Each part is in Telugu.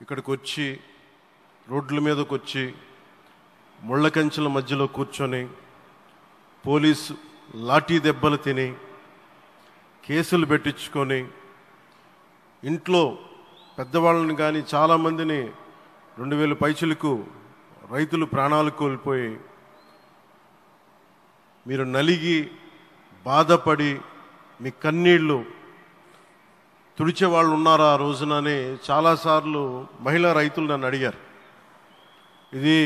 ఇక్కడికి వచ్చి రోడ్ల మీదకి వచ్చి ముళ్ళ కంచెల మధ్యలో కూర్చొని పోలీసు లాఠీ దెబ్బలు తిని కేసులు పెట్టించుకొని ఇంట్లో పెద్దవాళ్ళని కానీ చాలామందిని 2000 పైచులకు రైతులు ప్రాణాలు కోల్పోయి మీరు నలిగి బాధపడి మీ కన్నీళ్ళు తుడిచే వాళ్ళు ఉన్నారా ఆ రోజునని చాలాసార్లు మహిళా రైతులు నన్ను అడిగారు. ఇది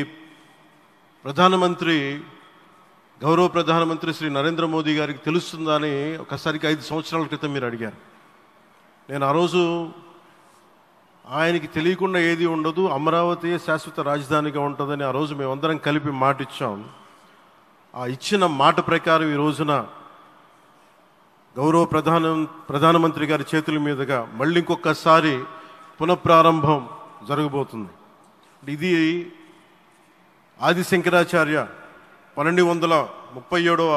గౌరవ ప్రధానమంత్రి శ్రీ నరేంద్ర మోదీ గారికి తెలుస్తుందా అని ఒకసారికి 5 సంవత్సరాల క్రితం మీరు అడిగారు. నేను ఆ రోజు ఆయనకి తెలియకుండా ఏది ఉండదు, అమరావతి శాశ్వత రాజధానిగా ఉంటుందని ఆ రోజు మేమందరం కలిపి మాట ఇచ్చాం. ఆ ఇచ్చిన మాట ప్రకారం ఈ రోజున గౌరవ ప్రధానమంత్రి గారి చేతుల మీదుగా మళ్ళీ ఇంకొకసారి పునఃప్రారంభం జరగబోతుంది. ఇది ఆది శంకరాచార్య 1237వ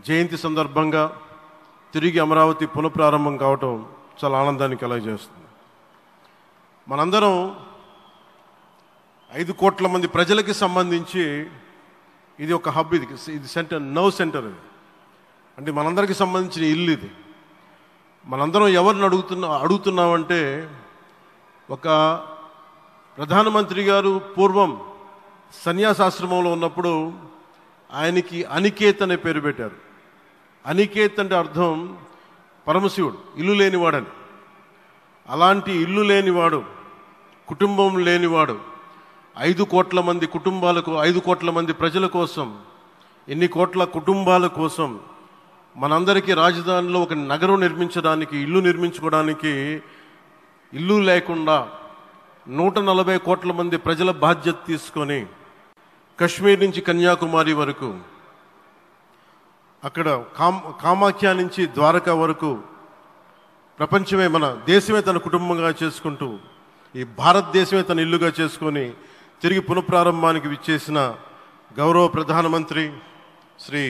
జయంతి సందర్భంగా తిరిగి అమరావతి పునఃప్రారంభం కావటం చాలా ఆనందాన్ని కలగజేస్తుంది. మనందరం 5 కోట్ల మంది ప్రజలకి సంబంధించి ఇది ఒక హబ్, ఇది సెంటర్, నర్వ్ సెంటర్. ఇది అంటే మనందరికీ సంబంధించిన ఇల్లు. ఇది మనందరం ఎవరిని అడుగుతున్నామంటే, ఒక ప్రధానమంత్రి గారు పూర్వం సన్యాసాశ్రమంలో ఉన్నప్పుడు ఆయనకి అనికేత్ అనే పేరు పెట్టారు. అనికేత్ అంటే అర్థం పరమశివుడు, ఇల్లు లేనివాడని. అలాంటి ఇల్లు లేనివాడు, కుటుంబం లేనివాడు 5 కోట్ల మంది కుటుంబాలకు, 5 కోట్ల మంది ప్రజల కోసం, ఎన్ని కోట్ల కుటుంబాల కోసం మనందరికీ రాజధానిలో ఒక నగరం నిర్మించడానికి, ఇల్లు నిర్మించుకోవడానికి ఇల్లు లేకుండా 140 కోట్ల మంది ప్రజల బాధ్యత తీసుకొని కశ్మీర్ నుంచి కన్యాకుమారి వరకు, అక్కడ కామాఖ్య నుంచి ద్వారకా వరకు ప్రపంచమే, మన దేశమే తన కుటుంబంగా చేసుకుంటూ ఈ భారతదేశమే తన ఇల్లుగా చేసుకొని తిరిగి పునఃప్రారంభానికి విచ్చేసిన గౌరవ ప్రధానమంత్రి శ్రీ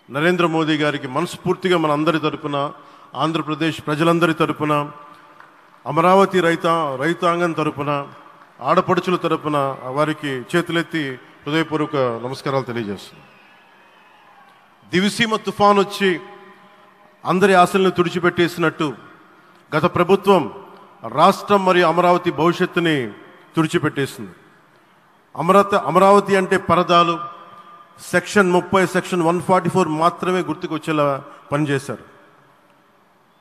నరేంద్ర మోదీ గారికి మనస్ఫూర్తిగా మన అందరి తరపున, ఆంధ్రప్రదేశ్ ప్రజలందరి తరపున, అమరావతి రైతాంగం తరపున, ఆడపడుచుల తరపున వారికి చేతులెత్తి హృదయపూర్వక నమస్కారాలు తెలియజేస్తున్నాను. దివిసీమ తుఫాన్ వచ్చి అందరి ఆశలను తుడిచిపెట్టేసినట్టు గత ప్రభుత్వం రాష్ట్రం మరియు అమరావతి భవిష్యత్తుని తుడిచిపెట్టేసింది. అమరావతి అంటే పరదాలు, సెక్షన్ 30, సెక్షన్ 144 మాత్రమే గుర్తుకొచ్చేలా పనిచేశారు.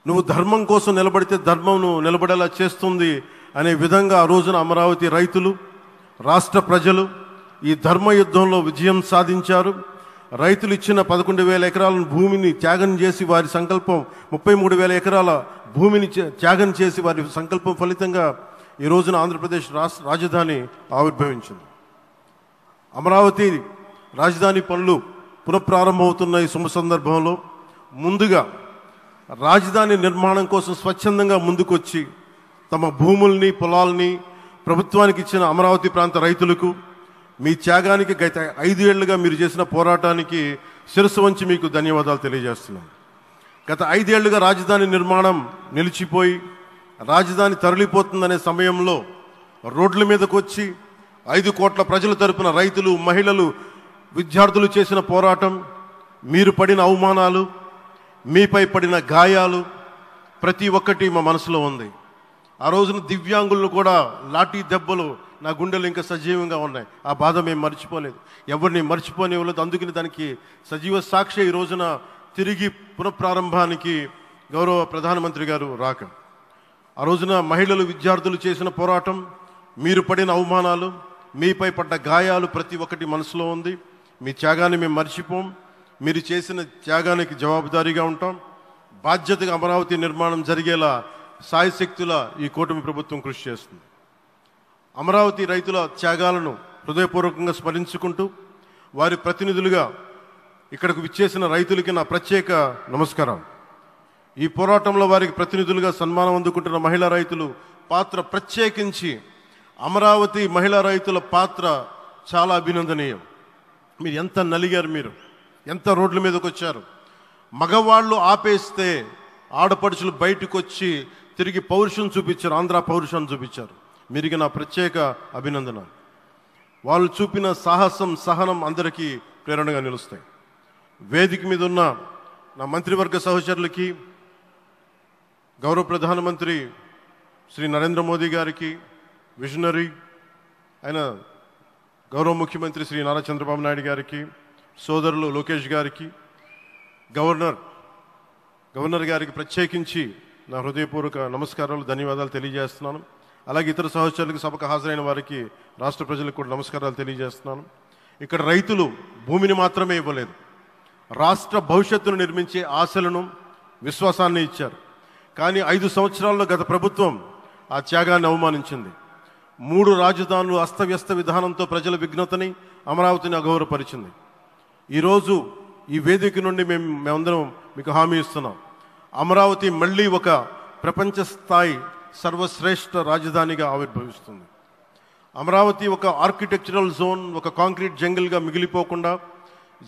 నువ్వు ధర్మం కోసం నిలబడితే ధర్మం నువ్వు నిలబడేలా చేస్తుంది అనే విధంగా ఆ రోజున అమరావతి రైతులు, రాష్ట్ర ప్రజలు ఈ ధర్మ యుద్ధంలో విజయం సాధించారు. రైతులు ఇచ్చిన 11,000 ఎకరాల భూమిని త్యాగం చేసి, వారి సంకల్పం 33,000 ఎకరాల భూమిని త్యాగం చేసి వారి సంకల్పం ఫలితంగా ఈ రోజున ఆంధ్రప్రదేశ్ రాజధాని ఆవిర్భవించింది. అమరావతి రాజధాని పనులు పునఃప్రారంభమవుతున్న ఈ శుభ సందర్భంలో ముందుగా రాజధాని నిర్మాణం కోసం స్వచ్ఛందంగా ముందుకొచ్చి తమ భూముల్ని, పొలాల్ని ప్రభుత్వానికి ఇచ్చిన అమరావతి ప్రాంత రైతులకు, మీ త్యాగానికి గత 5 ఏళ్లుగా మీరు చేసిన పోరాటానికి శిరస్సు వంచి మీకు ధన్యవాదాలు తెలియజేస్తున్నాం. గత 5 ఏళ్లుగా రాజధాని నిర్మాణం నిలిచిపోయి రాజధాని తరలిపోతుందనే సమయంలో రోడ్ల మీదకు వచ్చి 5 కోట్ల ప్రజల తరపున రైతులు, మహిళలు, విద్యార్థులు చేసిన పోరాటం, మీరు పడిన అవమానాలు, మీపై పడిన గాయాలు ప్రతి ఒక్కటి మా మనసులో ఉంది. ఆ రోజున దివ్యాంగులను కూడా లాఠీ దెబ్బలు నా గుండెలు ఇంకా సజీవంగా ఉన్నాయి. ఆ బాధ మేము మర్చిపోలేదు, ఎవరిని మర్చిపోనివ్వలేదు. అందుకని దానికి సజీవ సాక్షి ఈ రోజున తిరిగి పునఃప్రారంభానికి గౌరవ ప్రధానమంత్రి గారు రాక, ఆ రోజున మహిళలు, విద్యార్థులు చేసిన పోరాటం, మీరు పడిన అవమానాలు, మీపై పడ్డ గాయాలు ప్రతి ఒక్కటి మనసులో ఉంది. మీ త్యాగాన్ని మేము మర్చిపోం. మీరు చేసిన త్యాగానికి జవాబుదారీగా ఉంటాం. బాధ్యతగా అమరావతి నిర్మాణం జరిగేలా సాయశక్తుల ఈ కూటమి ప్రభుత్వం కృషి చేస్తుంది. అమరావతి రైతుల త్యాగాలను హృదయపూర్వకంగా స్మరించుకుంటూ వారి ప్రతినిధులుగా ఇక్కడకు విచ్చేసిన రైతులకి నా ప్రత్యేక నమస్కారం. ఈ పోరాటంలో వారికి ప్రతినిధులుగా సన్మానం అందుకుంటున్న మహిళా రైతులు పాత్ర, ప్రత్యేకించి అమరావతి మహిళా రైతుల పాత్ర చాలా అభినందనీయం. మీరు ఎంత నలిగారు, మీరు ఎంత రోడ్ల మీదకి వచ్చారు. మగవాళ్ళు ఆపేస్తే ఆడపడుచులు బయటకు వచ్చి తిరిగి పౌరుషం చూపించారు, ఆంధ్ర పౌరుషాన్ని చూపించారు. మీరికి నా ప్రత్యేక అభినందన. వాళ్ళు చూపిన సాహసం, సహనం అందరికీ ప్రేరణగా నిలుస్తాయి. వేదిక మీద ఉన్న నా మంత్రివర్గ సహచరులకి, గౌరవ ప్రధానమంత్రి శ్రీ నరేంద్ర మోదీ గారికి, విజనరీ అయిన గౌరవ ముఖ్యమంత్రి శ్రీ నారా చంద్రబాబు నాయుడు గారికి, సోదరులు లోకేష్ గారికి, గవర్నర్ గారికి ప్రత్యేకించి నా హృదయపూర్వక నమస్కారాలు, ధన్యవాదాలు తెలియజేస్తున్నాను. అలాగే ఇతర సహచరులకు, సభకు హాజరైన వారికి, రాష్ట్ర ప్రజలకు కూడా నమస్కారాలు తెలియజేస్తున్నాను. ఇక్కడ రైతులు భూమిని మాత్రమే ఇవ్వలేదు, రాష్ట్ర భవిష్యత్తును నిర్మించే ఆశలను, విశ్వాసాన్ని ఇచ్చారు. కానీ 5 సంవత్సరాల్లో గత ప్రభుత్వం ఆ త్యాగాన్ని అవమానించింది. 3 రాజధానులు అస్తవ్యస్త విధానంతో ప్రజల విఘ్నతని, అమరావతిని అగౌరవపరిచింది. ఈరోజు ఈ వేదిక నుండి మేమందరం మీకు హామీ ఇస్తున్నాం, అమరావతి మళ్ళీ ఒక ప్రపంచ స్థాయి సర్వశ్రేష్ఠ రాజధానిగా ఆవిర్భవిస్తుంది. అమరావతి ఒక ఆర్కిటెక్చరల్ జోన్, ఒక కాంక్రీట్ జంగిల్గా మిగిలిపోకుండా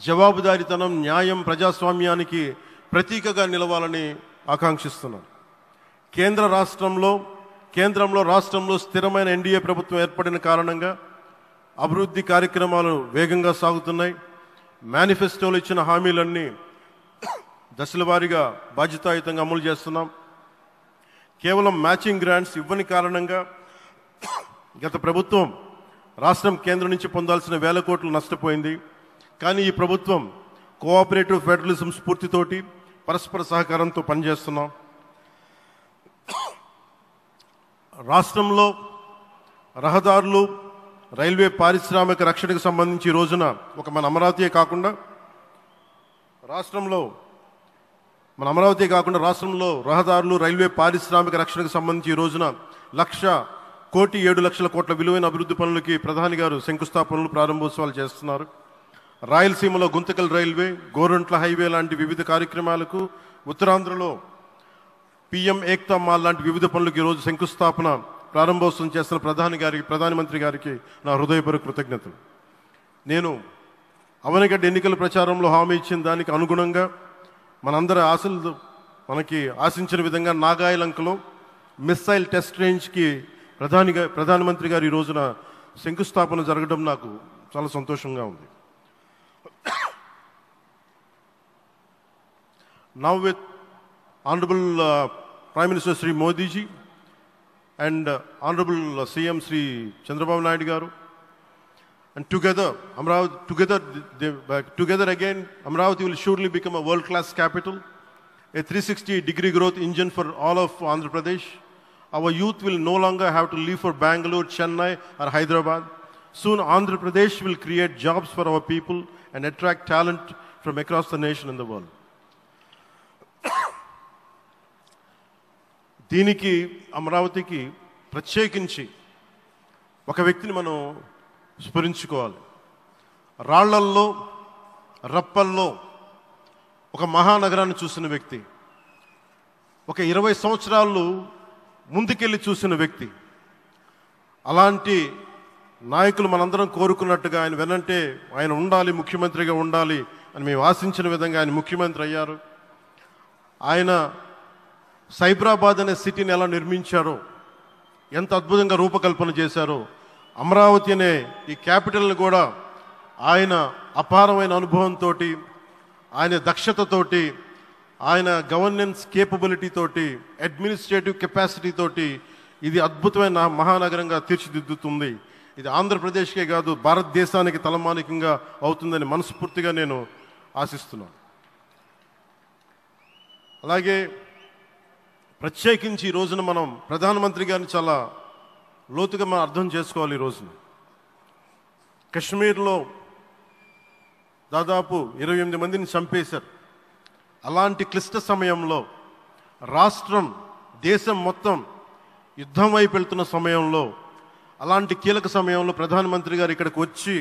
జవాబుదారీతనం, న్యాయం, ప్రజాస్వామ్యానికి ప్రతీకగా నిలవాలని ఆకాంక్షిస్తున్నాను. కేంద్రంలో రాష్ట్రంలో స్థిరమైన ఎన్డీఏ ప్రభుత్వం ఏర్పడిన కారణంగా అభివృద్ధి కార్యక్రమాలు వేగంగా సాగుతున్నాయి. మేనిఫెస్టోలో ఇచ్చిన హామీలన్నీ దశల వారీగా బాధ్యతాయుతంగా అమలు చేస్తున్నాం. కేవలం మ్యాచింగ్ గ్రాంట్స్ ఇవ్వని కారణంగా గత ప్రభుత్వం రాష్ట్రం కేంద్రం నుంచి పొందాల్సిన 1000 కోట్లు నష్టపోయింది. కానీ ఈ ప్రభుత్వం కోఆపరేటివ్ ఫెడరలిజం స్ఫూర్తితోటి, పరస్పర సహకారంతో పనిచేస్తున్నాం. రాష్ట్రంలో రహదారులు, రైల్వే, పారిశ్రామిక రక్షణకు సంబంధించి ఈ రోజున మన అమరావతి కాకుండా రాష్ట్రంలో రహదారులు, రైల్వే, పారిశ్రామిక రక్షణకు సంబంధించి ఈ రోజున 1,07,00,000 కోట్ల విలువైన అభివృద్ధి పనులకి ప్రధాని గారు శంకుస్థాపనలు, ప్రారంభోత్సవాలు చేస్తున్నారు. రాయలసీమలో గుంతకల్ రైల్వే, గోరంట్ల హైవే లాంటి వివిధ కార్యక్రమాలకు, ఉత్తరాంధ్రలో పిఎం ఏక్తా మాల్ లాంటి వివిధ పనులకు ఈరోజు శంకుస్థాపన, ప్రారంభోత్సవం చేస్తున్న ప్రధానమంత్రి గారికి నా హృదయపూర్వక కృతజ్ఞతలు. నేను అవనిగడ్డ ఎన్నికల ప్రచారంలో హామీ ఇచ్చిన దానికి అనుగుణంగా మనందరి ఆశలు మనకి ఆశించిన విధంగా నాగాయలంకలో మిస్సైల్ టెస్ట్ రేంజ్కి ప్రధానమంత్రి గారు ఈ రోజున శంకుస్థాపన జరగడం నాకు చాలా సంతోషంగా ఉంది. Now with Honorable Prime Minister Sri Modi ji and Honorable CM Sri Chandrababu Naidu garu, and together again Amravati will surely become a world-class capital, a 360-degree growth engine for all of Andhra Pradesh. Our youth will no longer have to leave for Bangalore, Chennai or Hyderabad. Soon Andhra Pradesh will create jobs for our people and attract talent from across the nation and the world. దీనికి అమరావతికి ప్రత్యేకించి ఒక వ్యక్తిని మనం స్మరించుకోవాలి. రాళ్లల్లో, రప్పల్లో ఒక మహానగరాన్ని చూసిన వ్యక్తి, ఒక 20 సంవత్సరాలు ముందుకెళ్ళి చూసిన వ్యక్తి. అలాంటి నాయకులు మనందరం కోరుకున్నట్టుగా ఆయన వెనంటే ఆయన ఉండాలి, ముఖ్యమంత్రిగా ఉండాలి అని మేము ఆశించిన విధంగా ఆయన ముఖ్యమంత్రి అయ్యారు. ఆయన సైబరాబాద్ అనే సిటీని ఎలా నిర్మించారో, ఎంత అద్భుతంగా రూపకల్పన చేశారో, అమరావతి అనే ఈ క్యాపిటల్ని కూడా ఆయన అపారమైన అనుభవంతో, ఆయన దక్షతతోటి, ఆయన గవర్నెన్స్ కేపబిలిటీ తోటి, అడ్మినిస్ట్రేటివ్ కెపాసిటీ తోటి ఇది అద్భుతమైన మహానగరంగా తీర్చిదిద్దుతుంది. ఇది ఆంధ్రప్రదేశ్కే కాదు, భారతదేశానికి తలమానికంగా అవుతుందని మనస్ఫూర్తిగా నేను ఆశిస్తున్నాను. అలాగే ప్రత్యేకించి ఈ రోజున మనం ప్రధానమంత్రి గారిని చాలా లోతుగా మనం అర్థం చేసుకోవాలి. ఈ రోజున కశ్మీర్లో దాదాపు 28 మందిని చంపేశారు. అలాంటి క్లిష్ట సమయంలో రాష్ట్రం, దేశం మొత్తం యుద్ధం వైపు వెళ్తున్న సమయంలో, అలాంటి కీలక సమయంలో ప్రధానమంత్రి గారు ఇక్కడికి వచ్చి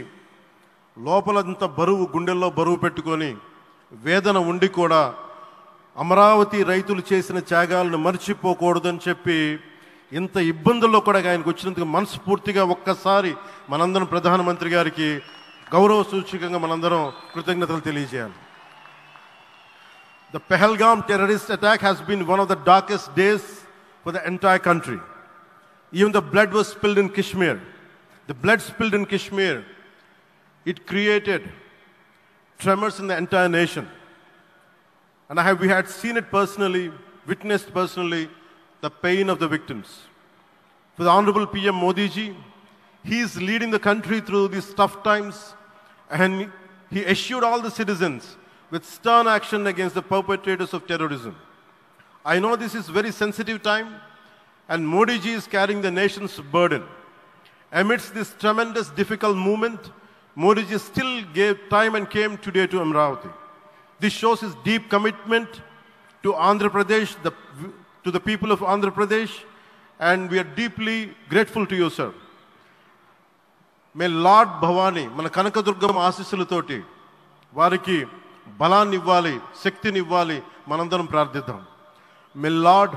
లోపలంత బరువు, గుండెల్లో బరువు పెట్టుకొని వేదన ఉండి కూడా అమరావతి రైతులు చేసిన త్యాగాలను మర్చిపోకూడదని చెప్పి ఇంత ఇబ్బందుల్లో కూడా ఆయనకు వచ్చినందుకు మనస్ఫూర్తిగా ఒక్కసారి మనందరం ప్రధానమంత్రి గారికి గౌరవ సూచకంగా మనందరం కృతజ్ఞతలు తెలియజేయాలి. The Pahalgam terrorist attack has been one of the darkest days for the entire country. Even the blood was spilled in Kashmir. The blood spilled in Kashmir, it created tremors in the entire nation. And we had seen it personally, witnessed personally, the pain of the victims. For the Honorable PM Modi ji, he is leading the country through these tough times, and he assured all the citizens with stern action against the perpetrators of terrorism. I know this is a very sensitive time, and Modi ji is carrying the nation's burden. Amidst this tremendous difficult moment, Modi ji still gave time and came today to Amravati. This shows his deep commitment to Andhra Pradesh, to the people of Andhra Pradesh, and we are deeply grateful to you, sir. May Lord Bhavani, మన కనకదుర్గమ్మ ఆశీస్సులతోటి వారికి బలాన్ని ఇవ్వాలి, శక్తిని ఇవ్వాలి, మనందరం ప్రార్థిద్దాం. May Lord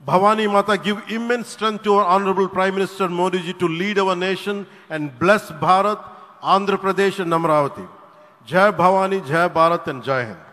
Bhavani Mata give immense strength to our Honorable Prime Minister Modi ji to lead our nation and bless Bharat, Andhra Pradesh and Amravati. Jai Bhavani, Jai Bharat and Jai Hind.